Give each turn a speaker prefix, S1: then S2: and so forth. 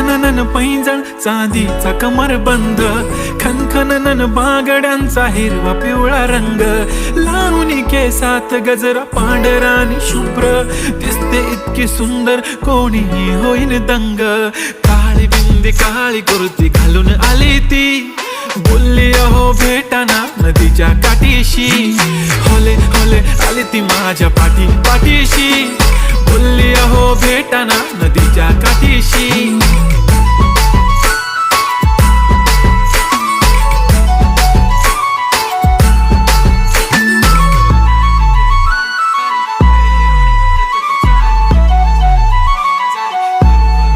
S1: खनखनन पैंजण चांदीचा कमरबंद, खनखनन बागड्यांचा हिरवा पिवळा रंग, लावणी केसात गजरा पांढरा आणि शुभ्र, दिसते इतकी सुंदर कोणीही होईन दंग. काळी बिंदी काळी कुर्ती घालून आली ती, बोलली अहो भेटाना नदीच्या काठीशी, होले होले आली ती माझ्या पाठीशी, बोलली अहो भेटाना नदीच्या काठीशी.